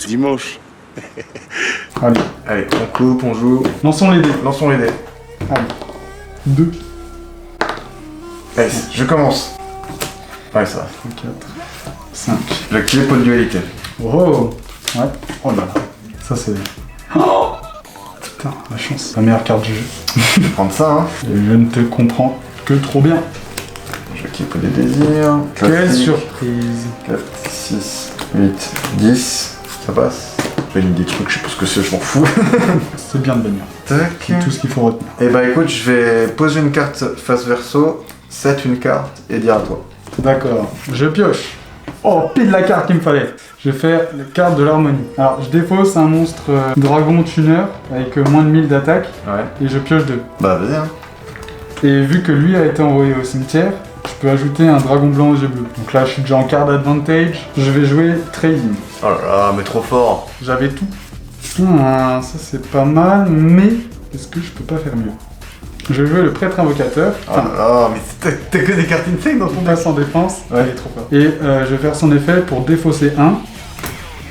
Dimanche. Allez. Allez, on coupe, on joue. Lançons les dés. Lançons les dés. Allez. 2, Allez, je commence. Ouais, ça va. 4, 5. J'ai activé pot de dualité. Oh. Ouais. Oh là là. Ça c'est... Oh putain, la chance. La meilleure carte du jeu. Je vais prendre ça, hein. Et je ne te comprends que trop bien. J'ai activé pot des désirs. Quelle Classique. surprise. 4, 6, 8, 10. Ça passe. J'ai mis des trucs, je sais pas ce que c'est, je m'en fous. C'est bien de bannir. Tac. C'est tout ce qu'il faut retenir. Et bah écoute, je vais poser une carte face verso, set une carte et dire à toi. D'accord. Je pioche. Oh, pile la carte qu'il me fallait. Je vais faire la carte de l'harmonie. Alors, je défausse un monstre dragon tuner avec moins de 1000 d'attaque Ouais. et je pioche 2. Bah vas-y, hein. Et vu que lui a été envoyé au cimetière, je peux ajouter un dragon blanc aux yeux bleus. Donc là, je suis déjà en card advantage. Je vais jouer trading. Oh là là, mais trop fort. J'avais tout. Ça c'est pas mal, mais est-ce que je peux pas faire mieux? Je vais jouer le prêtre invocateur. Oh là là, mais t'as que des cartes insane dans ton On deck. passe en défense. Ouais. Il est trop fort. Et je vais faire son effet pour défausser un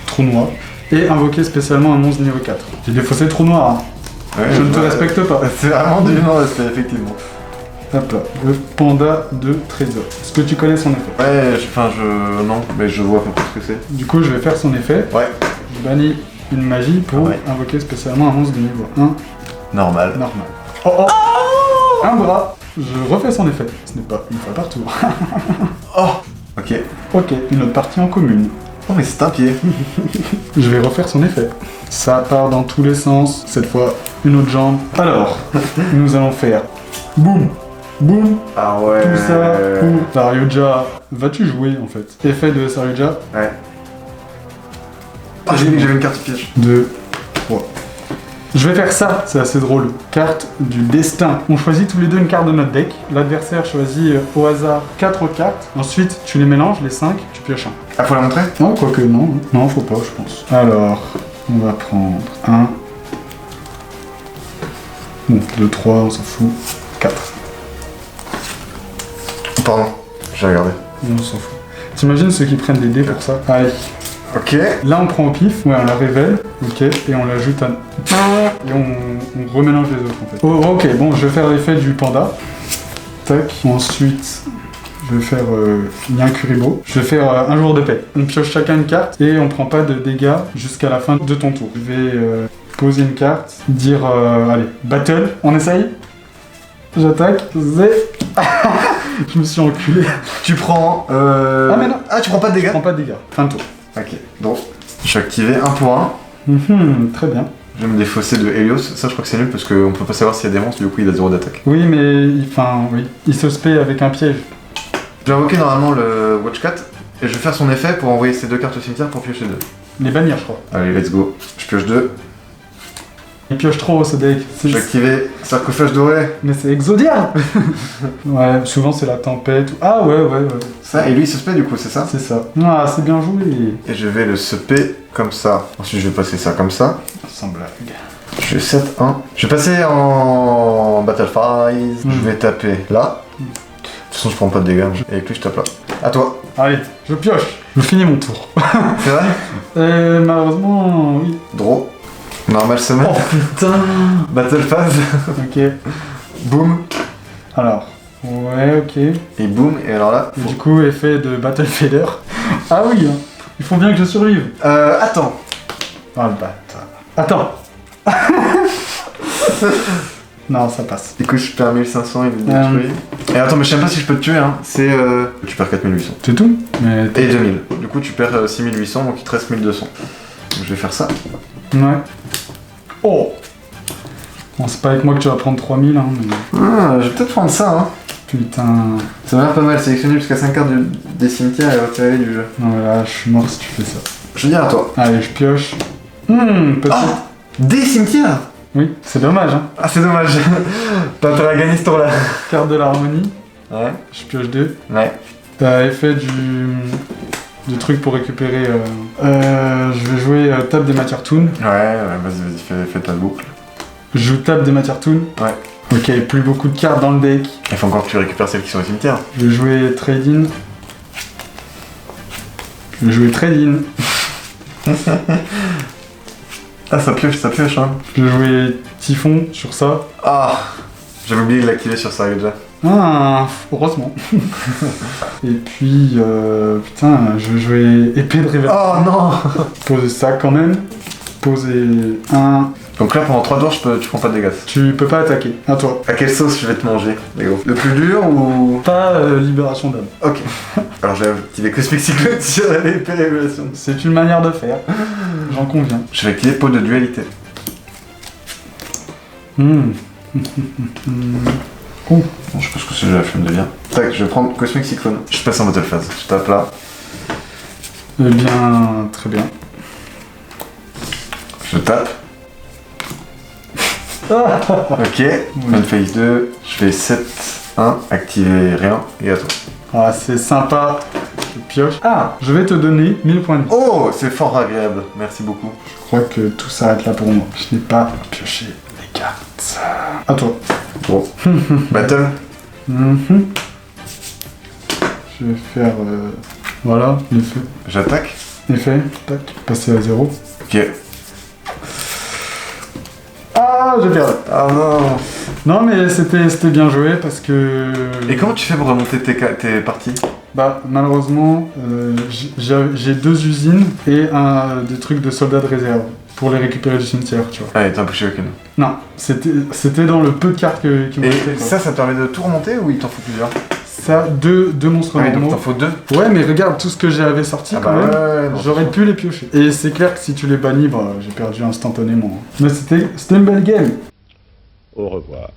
trou noir et invoquer spécialement un monstre niveau 4. J'ai défaussé trou noir. Hein. Ouais, Je ne te vois. respecte pas. C'est vraiment du non-respect, effectivement. Hop là, le panda de trésor. Est-ce que tu connais son effet? Ouais, non, mais je vois à peu près ce que c'est. Du coup, je vais faire son effet. Ouais, Je bannis une magie pour Ouais. invoquer spécialement un monstre de niveau 1 normal. normal. Oh oh, un bras. Je refais son effet. Ce n'est pas une fois par tour. Oh, ok. Ok, une autre partie en commune. Oh, mais c'est un pied. Je vais refaire son effet. Ça part dans tous les sens. Cette fois, une autre jambe. Alors, nous allons faire boum, boum, Ah ouais. tout ça pour Saryuja. Vas-tu jouer en fait? Effet de Saryuja. Ouais. Ah, j'avais une carte piège. 2, 3. Je vais faire ça, c'est assez drôle. Carte du destin. On choisit tous les deux une carte de notre deck. L'adversaire choisit au hasard 4 cartes. Ensuite, tu les mélanges, les 5, tu pioches un. Ah, faut la montrer? Non, quoique non. Non, faut pas, je pense. Alors, on va prendre 1. Bon, 2, 3, on s'en fout. 4. Pardon, j'ai regardé. On s'en fout. T'imagines ceux qui prennent des dés pour ça? Allez. Ok. Là, on prend au pif, ouais, on la révèle, ok, et on l'ajoute à... Et on remélange les autres, en fait. Oh, ok, bon, je vais faire l'effet du panda. Tac. Ensuite, je vais faire Yankuribo. Je vais faire un jour de paix. On pioche chacun une carte, et on prend pas de dégâts jusqu'à la fin de ton tour. Je vais poser une carte, dire, allez, battle, on essaye? J'attaque, je me suis enculé. Tu prends. Ah, mais non. Ah, tu prends pas de Je dégâts? prends pas de dégâts. Fin de tour. Ok, donc je vais activer 1 pour 1. Très bien. Je vais me défausser de Helios. Ça, je crois que c'est nul parce qu'on peut pas savoir s'il y a des monstres, du coup il a 0 d'attaque. Oui, mais il se spé avec un piège. Je vais invoquer normalement le Watchcat et je vais faire son effet pour envoyer ces 2 cartes au cimetière pour piocher 2. Les bannir, je crois. Allez, let's go. Je pioche 2. Il pioche trop ce deck. Je vais activer Sarcophage doré. Mais c'est Exodia. Ouais, souvent c'est la tempête. Ah ouais. Ça, et lui il se spé du coup, c'est ça? C'est ça. Ah, c'est bien joué. Et je vais le seper comme ça. Ensuite je vais passer ça comme ça. Sans blague. Je vais 7, 1. Je vais passer en Battle Phase. Je vais taper là. De toute façon je prends pas de dégâts. Et avec lui je tape là. À toi. Allez, je pioche. Je finis mon tour. C'est vrai? Malheureusement, oui. Draw. Normal semaine. Oh putain. Battle Phase. Ok. Boum. Alors. Ouais, ok. Et boum. Et alors là. Et du coup, effet de Battle Fader. Ah oui, hein. Il faut bien que je survive. Attends. Ah le bâtard. Attends. Non, ça passe. Du coup, je perds 1500, il est détruit. Et attends, mais je sais même pas si je peux te tuer, hein. C'est. Tu perds 4800. C'est tout. Mais Et 2000. Du coup, tu perds 6800, donc il te reste 1200. Donc je vais faire ça. ouais. Oh. Bon, c'est pas avec moi que tu vas prendre 3000, hein, mais... Ah, je vais peut-être prendre ça, hein. Putain... Ça m'a l'air pas mal. Sélectionner jusqu'à 5 cartes des cimetières et retirer du jeu. Non, mais là, je suis mort si tu fais ça. Je veux dire à toi. Allez, je pioche. Peut-être... Ah, des cimetières. Oui, c'est dommage, hein. Ah, c'est dommage. T'as intérêt à gagner ce tour-là. Carte de l'harmonie. Ouais. Je pioche 2. Ouais. T'as effet du truc pour récupérer... je vais jouer Table des Matières Toon. Ouais, vas-y, fais ta boucle. Je joue Table des Matières Toon. Ouais. Ok, plus beaucoup de cartes dans le deck. Il faut encore que tu récupères celles qui sont au cimetière. Je vais jouer Trading. Je vais jouer Trading. Ah, ça pioche, hein. Je vais jouer Typhon sur ça. Ah, j'avais oublié de l'activer sur ça déjà. Ah, heureusement. Et puis, putain, je vais jouer épée de révélation. Oh non. Poser ça quand même. Poser un. Donc là, pendant 3 tours, tu prends pas de dégâts. Tu peux pas attaquer. À toi. À quelle sauce je vais te manger, les gros? Le plus dur ou... Pas libération d'âme. Ok. Alors j'ai activé Cosmic Cyclone sur l'épée révélation. C'est une manière de faire. J'en conviens. Je vais activer Peau de dualité. Oh. Bon, je pense que c'est la flemme de bien. Tac, je vais prendre Cosmic Cyclone. Je passe en battle phase. Je tape là. Eh bien, très bien. Je tape. Ok. Bonne phase 2. Je fais 7, 1, activer rien, et à toi. Ah, c'est sympa. Je pioche. Ah, je vais te donner 1000 points de vie. Oh, c'est fort agréable. Merci beaucoup. Je crois que tout s'arrête là pour moi. Je n'ai pas pioché les cartes. À toi. Bon. Battle. Je vais faire... Voilà, l'effet. J'attaque. Effet, tac, passer à 0. Ok. Ah, j'ai perdu. Ah non. Non, mais c'était bien joué parce que... Et comment tu fais pour remonter tes parties? Bah, malheureusement, j'ai 2 usines et des trucs de soldats de réserve pour les récupérer du cimetière, tu vois. Ah, et t'as empêché aucune. Non, c'était dans le peu de cartes qui m'ont Et fait, quoi. ça te permet de tout remonter ou il t'en faut plusieurs? Ça, deux monstres Ah oui, donc normaux. t'en faut 2. Ouais, mais regarde tout ce que j'avais sorti Ah quand bah même. ouais, non, J'aurais pu les piocher. Et c'est clair que si tu les bannis, bah, j'ai perdu instantanément. Mais c'était une belle game. Au revoir.